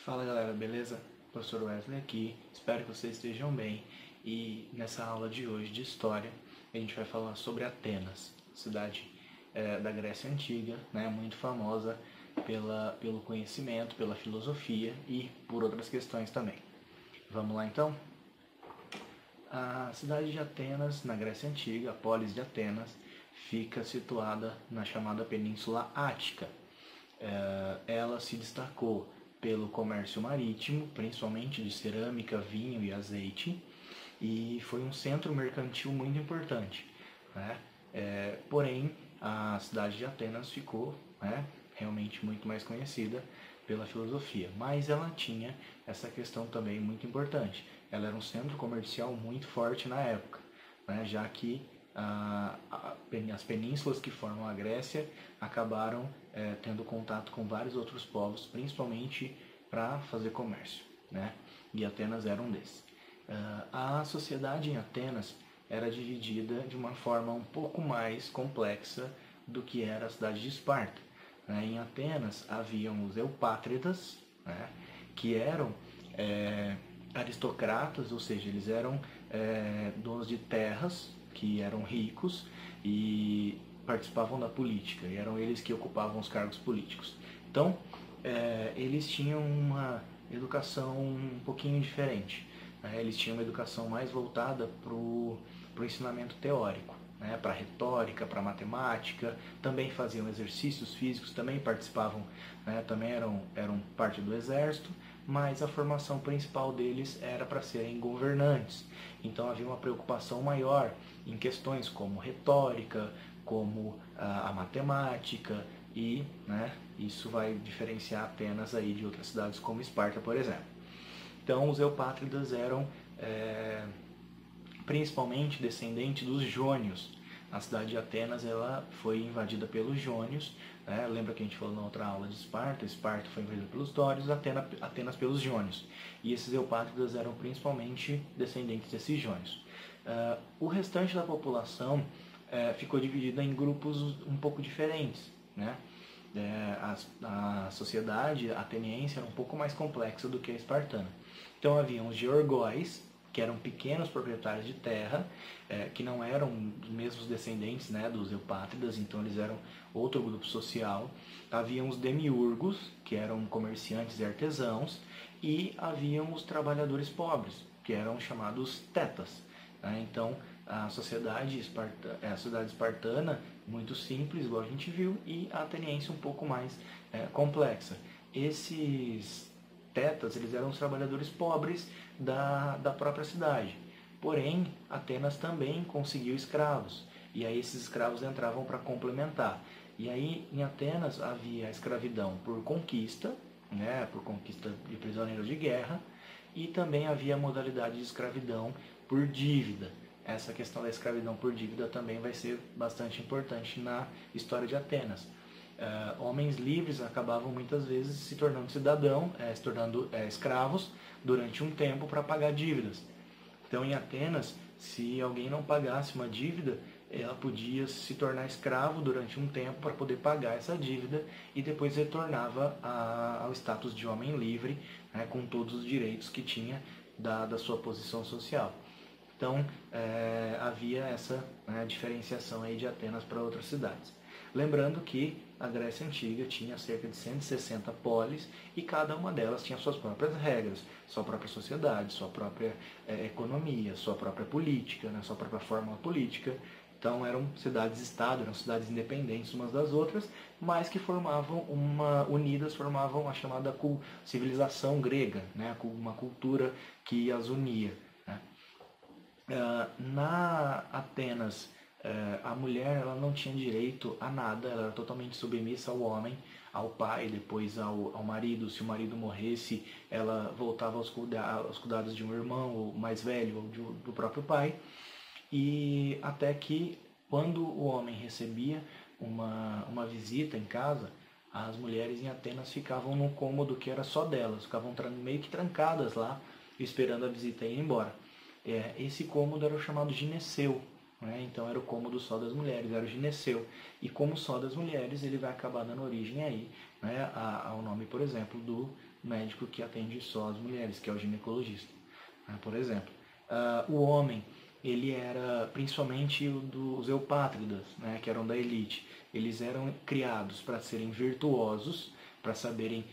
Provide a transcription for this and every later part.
Fala galera, beleza? Professor Wesley aqui, espero que vocês estejam bem. E nessa aula de hoje de História, a gente vai falar sobre Atenas, cidade da Grécia Antiga, né, muito famosa pelo conhecimento, pela filosofia e por outras questões também. Vamos lá então? A cidade de Atenas, na Grécia Antiga, a polis de Atenas, fica situada na chamada Península Ática. Ela se destacou pelo comércio marítimo, principalmente de cerâmica, vinho e azeite, e foi um centro mercantil muito importante, né? Porém, a cidade de Atenas ficou, né, realmente muito mais conhecida pela filosofia, mas ela tinha essa questão também muito importante. Ela era um centro comercial muito forte na época, né, já que as penínsulas que formam a Grécia acabaram tendo contato com vários outros povos, principalmente para fazer comércio, né? E Atenas era um desses. A sociedade em Atenas era dividida de uma forma um pouco mais complexa do que era a cidade de Esparta. Em Atenas haviam os eupátridas, né, que eram aristocratas, ou seja, eles eram donos de terras, que eram ricos e participavam da política, e eram eles que ocupavam os cargos políticos. Então, eles tinham uma educação um pouquinho diferente, né? Eles tinham uma educação mais voltada para o ensinamento teórico, né? Para retórica, para matemática, também faziam exercícios físicos, também participavam, né? Também eram parte do exército, mas a formação principal deles era para serem governantes. Então havia uma preocupação maior em questões como retórica, como a matemática, e, né, isso vai diferenciar Atenas aí de outras cidades como Esparta, por exemplo. Então os eupátridas eram principalmente descendentes dos jônios. A cidade de Atenas ela foi invadida pelos jônios, né? Lembra que a gente falou na outra aula de Esparta? Esparta foi invadida pelos dórios, Atenas pelos jônios. E esses eupátridas eram principalmente descendentes desses jônios. O restante da população ficou dividida em grupos um pouco diferentes, né? A sociedade ateniense era um pouco mais complexa do que a espartana. Então haviam os georgóis, que eram pequenos proprietários de terra, que não eram os mesmos descendentes, né, dos eupátridas, então eles eram outro grupo social. Haviam os demiurgos, que eram comerciantes e artesãos, e haviam os trabalhadores pobres, que eram chamados tetas. Né? Então a sociedade espartana, muito simples, igual a gente viu, e a ateniense um pouco mais complexa. Esses tetas, eles eram os trabalhadores pobres da própria cidade. Porém, Atenas também conseguiu escravos, e aí esses escravos entravam para complementar. E aí, em Atenas, havia a escravidão por conquista, né, por conquista de prisioneiros de guerra, e também havia a modalidade de escravidão por dívida. Essa questão da escravidão por dívida também vai ser bastante importante na história de Atenas. Homens livres acabavam muitas vezes se tornando se tornando escravos durante um tempo para pagar dívidas. Então, em Atenas, se alguém não pagasse uma dívida, ela podia se tornar escravo durante um tempo para poder pagar essa dívida e depois retornava ao status de homem livre, né, com todos os direitos que tinha da sua posição social. Então, havia essa, né, diferenciação aí de Atenas para outras cidades. Lembrando que a Grécia Antiga tinha cerca de 160 polis e cada uma delas tinha suas próprias regras, sua própria sociedade, sua própria economia, sua própria política, né, sua própria fórmula política. Então eram cidades-estado, eram cidades independentes umas das outras, mas que unidas formavam a chamada civilização grega, né, uma cultura que as unia. Né. Na Atenas, a mulher ela não tinha direito a nada, ela era totalmente submissa ao homem, ao pai, depois ao marido. Se o marido morresse, ela voltava aos cuidados de um irmão ou mais velho ou do próprio pai. E até que, quando o homem recebia uma visita em casa, as mulheres em Atenas ficavam num cômodo que era só delas, ficavam meio que trancadas lá, esperando a visita ir embora. Esse cômodo era o chamado gineceu. né? Então era o cômodo só das mulheres, era o gineceu. E como só das mulheres, ele vai acabar dando origem aí, né, ao nome, por exemplo, do médico que atende só as mulheres, que é o ginecologista, né, por exemplo. O homem, ele era principalmente os eupátridas, né, que eram da elite. Eles eram criados para serem virtuosos, para saberem,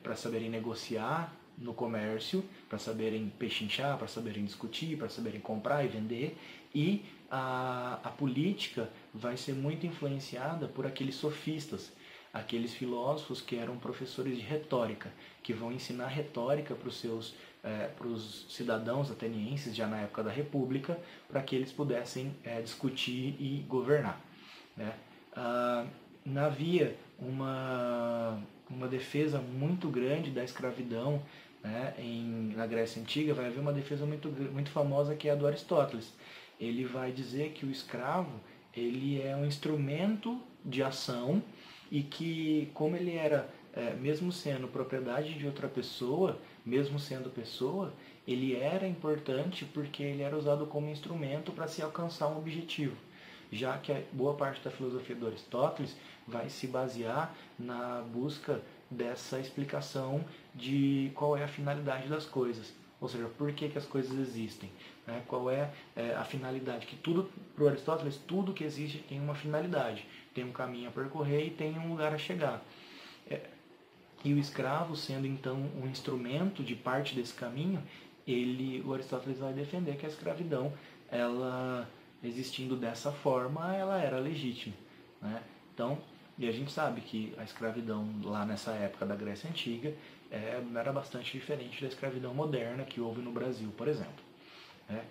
para saberem negociar no comércio, para saberem pechinchar, para saberem discutir, para saberem comprar e vender. E a política vai ser muito influenciada por aqueles sofistas, aqueles filósofos que eram professores de retórica, que vão ensinar retórica para os cidadãos atenienses, já na época da República, para que eles pudessem discutir e governar, né? Havia uma defesa muito grande da escravidão, né, na Grécia Antiga. Vai haver uma defesa muito famosa, que é a do Aristóteles. Ele vai dizer que o escravo, ele é um instrumento de ação, e que, como ele era, mesmo sendo propriedade de outra pessoa, mesmo sendo pessoa, ele era importante porque ele era usado como instrumento para se alcançar um objetivo, já que a boa parte da filosofia do Aristóteles vai se basear na busca dessa explicação de qual é a finalidade das coisas, ou seja, por que as coisas existem, né? Qual é a finalidade, que tudo, para o Aristóteles, tudo que existe tem uma finalidade, tem um caminho a percorrer e tem um lugar a chegar. E o escravo, sendo então um instrumento de parte desse caminho, o Aristóteles vai defender que a escravidão, ela existindo dessa forma, ela era legítima, né? Então, e a gente sabe que a escravidão lá nessa época da Grécia Antiga era bastante diferente da escravidão moderna que houve no Brasil, por exemplo, né?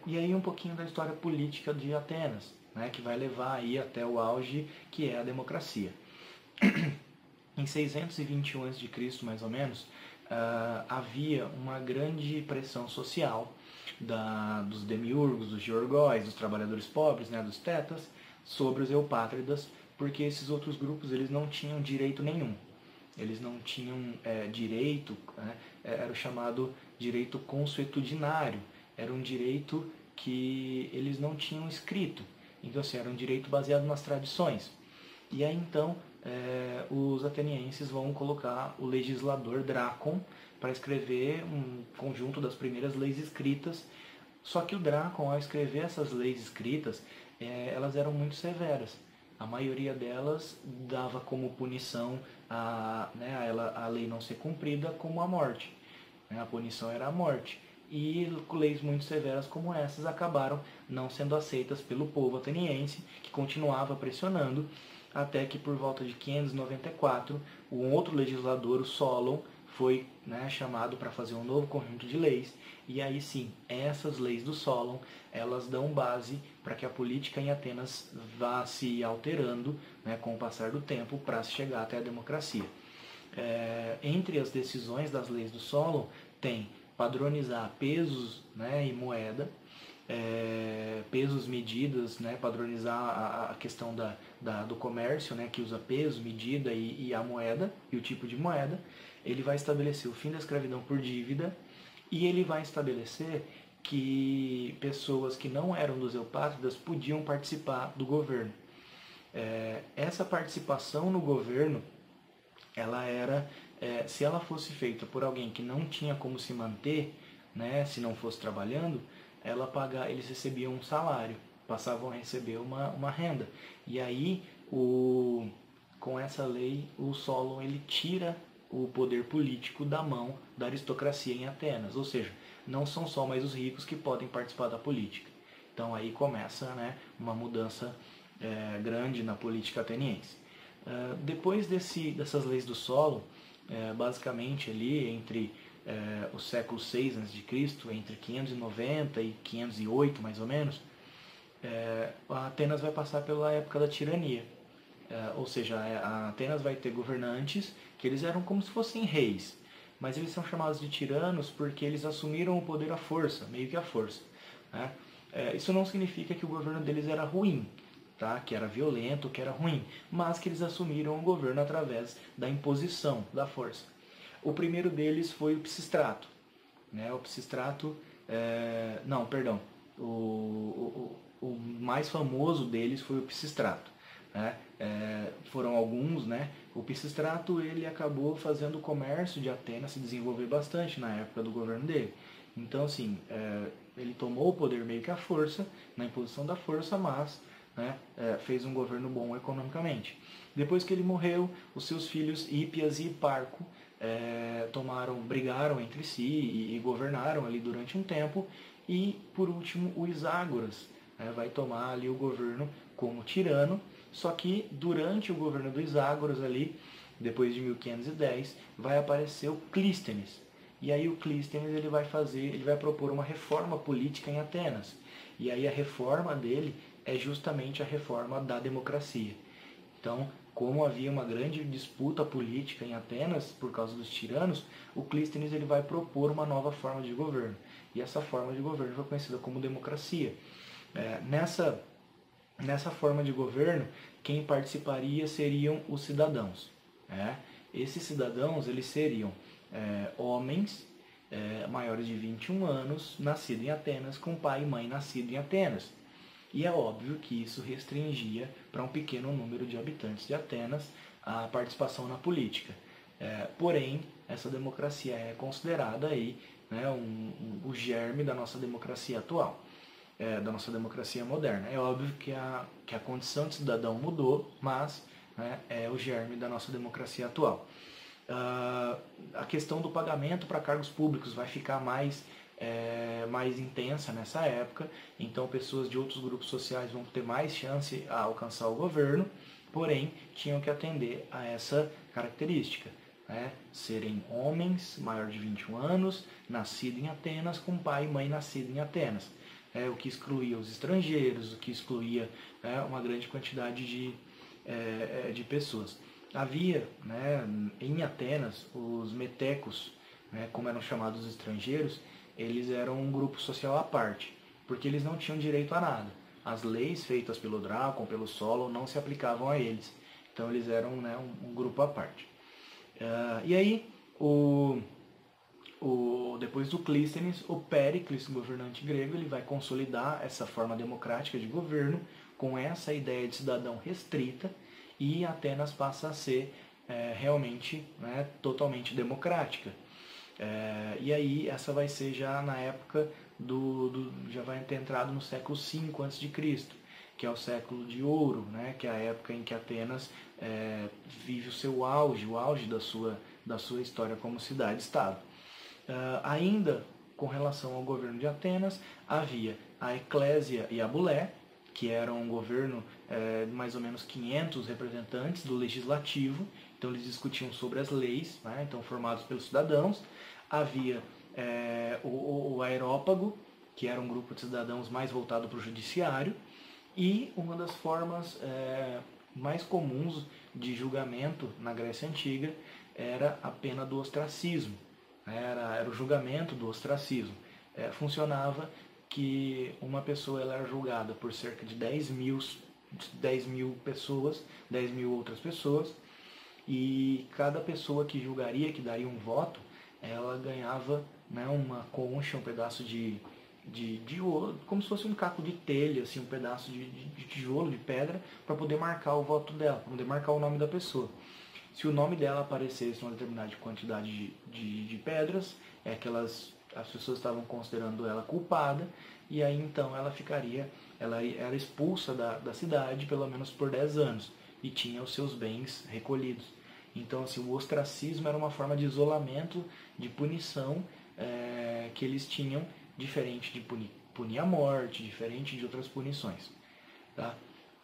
E aí um pouquinho da história política de Atenas, né, que vai levar aí até o auge, que é a democracia. Em 621 a.C., mais ou menos, havia uma grande pressão social dos demiurgos, dos georgóis, dos trabalhadores pobres, né, dos tetas, sobre os eupátridas, porque esses outros grupos, eles não tinham direito nenhum. Eles não tinham direito, né, era o chamado direito consuetudinário, era um direito que eles não tinham escrito. Então, assim, era um direito baseado nas tradições. E aí, então, os atenienses vão colocar o legislador Drácon para escrever um conjunto das primeiras leis escritas. Só que o Drácon, ao escrever essas leis escritas, elas eram muito severas. A maioria delas dava como punição a lei não ser cumprida, como a morte. A punição era a morte. E leis muito severas como essas acabaram não sendo aceitas pelo povo ateniense, que continuava pressionando, até que por volta de 594, um outro legislador, o Solon, foi, né, chamado para fazer um novo conjunto de leis. E aí sim, essas leis do Solon, elas dão base para que a política em Atenas vá se alterando, né, com o passar do tempo, para chegar até a democracia. Entre as decisões das leis do Solon, tem padronizar pesos, né, e moeda, pesos, medidas, né, padronizar a questão do comércio, né, que usa peso, medida e a moeda, e o tipo de moeda. Ele vai estabelecer o fim da escravidão por dívida, e ele vai estabelecer que pessoas que não eram dos eupátridas podiam participar do governo. Essa participação no governo, ela era, se ela fosse feita por alguém que não tinha como se manter, né, se não fosse trabalhando, eles recebiam um salário, passavam a receber uma renda. E aí, com essa lei, o Solon, ele tira o poder político da mão da aristocracia em Atenas, ou seja, não são só mais os ricos que podem participar da política. Então aí começa, né, uma mudança grande na política ateniense. Depois dessas leis do Solon, basicamente ali entre o século VI a.C., entre 590 e 508 mais ou menos, Atenas vai passar pela época da tirania. Ou seja, a Atenas vai ter governantes que eles eram como se fossem reis, mas eles são chamados de tiranos porque eles assumiram o poder à força, meio que à força, né? Isso não significa que o governo deles era ruim, tá? Que era violento, que era ruim, mas que eles assumiram o governo através da imposição, da força. O primeiro deles foi o Pisistrato, né? O Pisistrato, não, perdão, o mais famoso deles foi o Pisístrato. Né? Foram alguns, né? O Pisístrato ele acabou fazendo o comércio de Atenas se desenvolver bastante na época do governo dele. Então, assim, ele tomou o poder meio que à força, na imposição da força, mas né, fez um governo bom economicamente. Depois que ele morreu, os seus filhos Hípias e Hiparco brigaram entre si e governaram ali durante um tempo. E, por último, o Iságoras vai tomar ali o governo como tirano. Só que durante o governo do Iságoras ali, depois de 1510, vai aparecer o Clístenes. E aí o Clístenes ele vai propor uma reforma política em Atenas. E aí a reforma dele é justamente a reforma da democracia. Então, como havia uma grande disputa política em Atenas por causa dos tiranos, o Clístenes ele vai propor uma nova forma de governo. E essa forma de governo foi conhecida como democracia. Nessa forma de governo, quem participaria seriam os cidadãos. Esses cidadãos eles seriam homens maiores de 21 anos, nascidos em Atenas, com pai e mãe nascidos em Atenas. E é óbvio que isso restringia para um pequeno número de habitantes de Atenas a participação na política. Porém, essa democracia é considerada aí, né, o germe da nossa democracia atual. Da nossa democracia moderna. É óbvio que a condição de cidadão mudou, mas né, é o germe da nossa democracia atual. A questão do pagamento para cargos públicos vai ficar mais intensa nessa época, então pessoas de outros grupos sociais vão ter mais chance a alcançar o governo, porém tinham que atender a essa característica. Serem homens maior de 21 anos, nascidos em Atenas, com pai e mãe nascidos em Atenas. O que excluía os estrangeiros, o que excluía uma grande quantidade de pessoas. Havia, em Atenas, os metecos, como eram chamados os estrangeiros, eles eram um grupo social à parte, porque eles não tinham direito a nada. As leis feitas pelo Drácon, pelo Solon, não se aplicavam a eles. Então eles eram um grupo à parte. E aí, depois do Clístenes, o Péricles, governante grego, ele vai consolidar essa forma democrática de governo com essa ideia de cidadão restrita, e Atenas passa a ser realmente totalmente democrática. E aí essa vai ser já na época já vai ter entrado no século V a.C., que é o século de ouro, que é a época em que Atenas vive o seu auge, o auge da sua história como cidade-estado. Ainda com relação ao governo de Atenas, havia a Eclésia e a Bulé, que era um governo de mais ou menos 500 representantes do legislativo, então eles discutiam sobre as leis, então formados pelos cidadãos. Havia o Aerópago, que era um grupo de cidadãos mais voltado para o judiciário, e uma das formas mais comuns de julgamento na Grécia Antiga era a pena do ostracismo. Era o julgamento do ostracismo. Funcionava que uma pessoa ela era julgada por cerca de 10 mil pessoas, 10 mil outras pessoas, e cada pessoa que julgaria, que daria um voto, ela ganhava uma concha, um pedaço de ouro, como se fosse um caco de telha, assim, um pedaço de tijolo, de pedra, para poder marcar o voto dela, para poder marcar o nome da pessoa. Se o nome dela aparecesse uma determinada quantidade de pedras, as pessoas estavam considerando ela culpada, e aí então ela era expulsa da cidade pelo menos por 10 anos, e tinha os seus bens recolhidos. Então assim, o ostracismo era uma forma de isolamento, de punição que eles tinham, diferente de punir a morte, diferente de outras punições. Tá?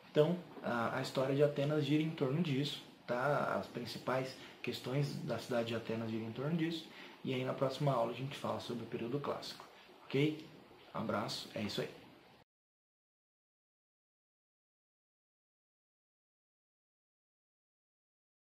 Então a história de Atenas gira em torno disso. Tá? As principais questões da cidade de Atenas giram em torno disso. E aí na próxima aula a gente fala sobre o período clássico. Ok? Um abraço, é isso aí.